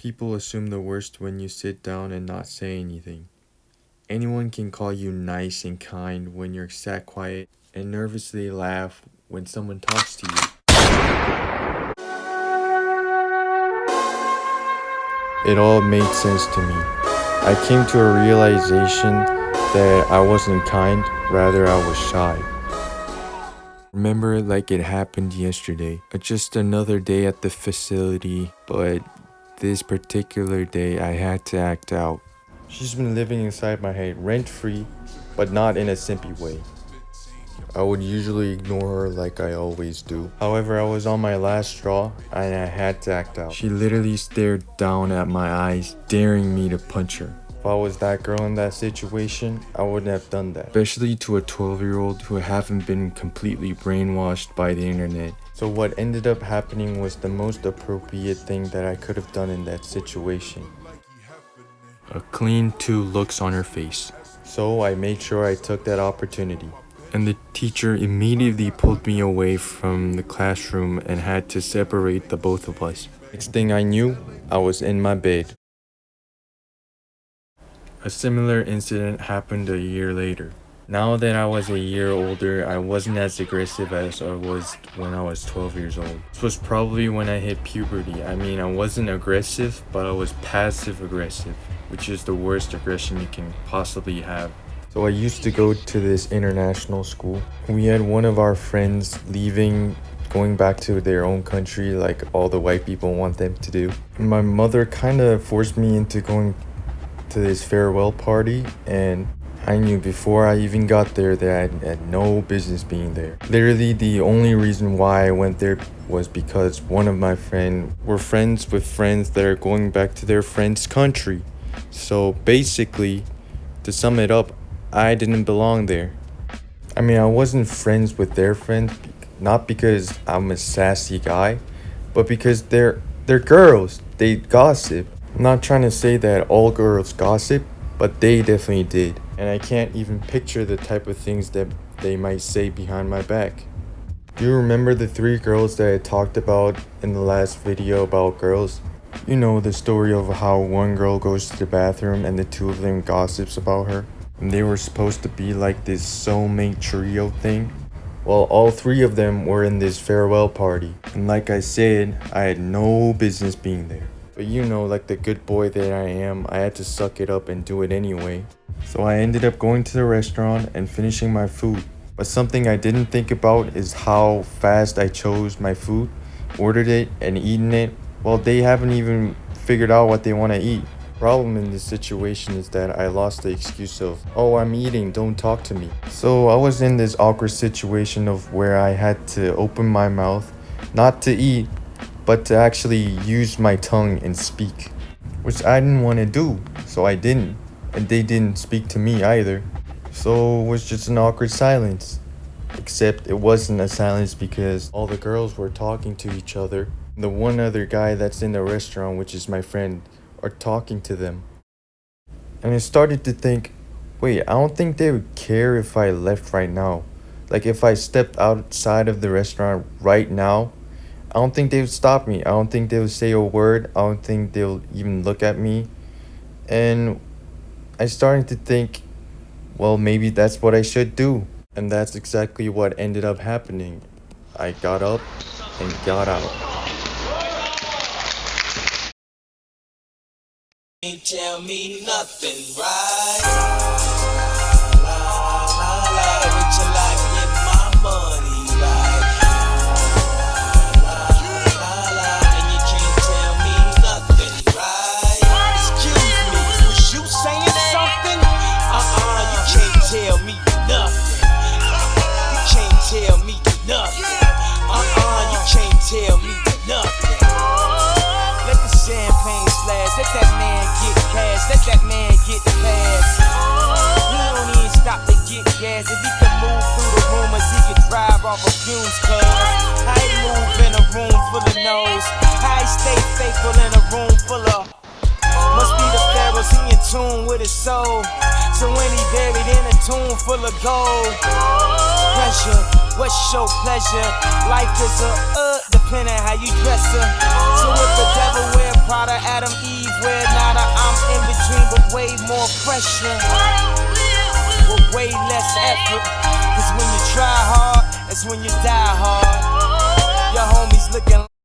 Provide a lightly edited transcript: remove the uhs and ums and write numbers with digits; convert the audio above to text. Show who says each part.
Speaker 1: People assume the worst when you sit down and not say anything. Anyone can call you nice and kind when you're sat quiet and nervously laugh when someone talks to you. It all made sense to me. I came to a realization that I wasn't kind, rather I was shy. Remember it like it happened yesterday. Just another day at the facility, but this particular day I had to act out. She's been living inside my head rent-free, but not in a simpy way. I would usually ignore her like I always do. However, I was on my last straw and I had to act out. She literally stared down at my eyes, daring me to punch her. If I was that girl in that situation, I wouldn't have done that. Especially to a 12-year-old who haven't been completely brainwashed by the internet. So what ended up happening was the most appropriate thing that I could have done in that situation. A clean 2 looks on her face. So I made sure I took that opportunity. And the teacher immediately pulled me away from the classroom and had to separate the both of us. Next thing I knew, I was in my bed. A similar incident happened a year later. Now that I was a year older, I wasn't as aggressive as I was when I was 12 years old. This was probably when I hit puberty. I mean, I wasn't aggressive, but I was passive aggressive, which is the worst aggression you can possibly have. So I used to go to this international school. We had one of our friends leaving, going back to their own country like all the white people want them to do. And my mother kind of forced me into going to this farewell party, and I knew before I even got there that I had no business being there. Literally the only reason why I went there was because one of my friends were friends with friends that are going back to their friend's country. So basically, to sum it up, I didn't belong there. I mean, I wasn't friends with their friends, not because I'm a sassy guy, but because they're girls. They gossip. I'm not trying to say that all girls gossip, but they definitely did. And I can't even picture the type of things that they might say behind my back. Do you remember the 3 girls that I talked about in the last video about girls? You know, the story of how one girl goes to the bathroom and the 2 of them gossips about her. And they were supposed to be like this soulmate trio thing. Well, all 3 of them were in this farewell party. And like I said, I had no business being there. But you know, like the good boy that I am, I had to suck it up and do it anyway. So I ended up going to the restaurant and finishing my food. But something I didn't think about is how fast I chose my food, ordered it, and eaten it. Well, they haven't even figured out what they want to eat. Problem in this situation is that I lost the excuse of, oh, I'm eating, don't talk to me. So I was in this awkward situation of where I had to open my mouth, not to eat, but to actually use my tongue and speak, which I didn't want to do, so I didn't. And they didn't speak to me either. So it was just an awkward silence. Except it wasn't a silence because all the girls were talking to each other. The one other guy that's in the restaurant, which is my friend, are talking to them. And I started to think, wait, I don't think they would care if I left right now. Like if I stepped outside of the restaurant right now, I don't think they would stop me. I don't think they would say a word. I don't think they'll even look at me. And I started to think, well, maybe that's what I should do. And that's exactly what ended up happening. I got up and got out.
Speaker 2: Ain't tell me nothing, right? With your life, get my money, right? And you can't tell me nothing, right? Excuse me, was you saying something? You can't tell me nothing. You can't tell me nothing. You can't tell me nothing. Let the champagne splash, let that man get cash, let that man get pass. He don't even stop to get gas. If he can move through the rumors, he can drive off of fumes, cuz how he move in a room full of no's, how he stay faithful in a room full of. Must be the pharaohs, he in tune with his soul. So when he buried in a tomb full of gold. Pressure, what's your pleasure? Life is a depending how you dress her. So if the devil wear Prada, Adam, Eve pressure with way less effort. Cause when you try hard, that's when you die hard. Your homies looking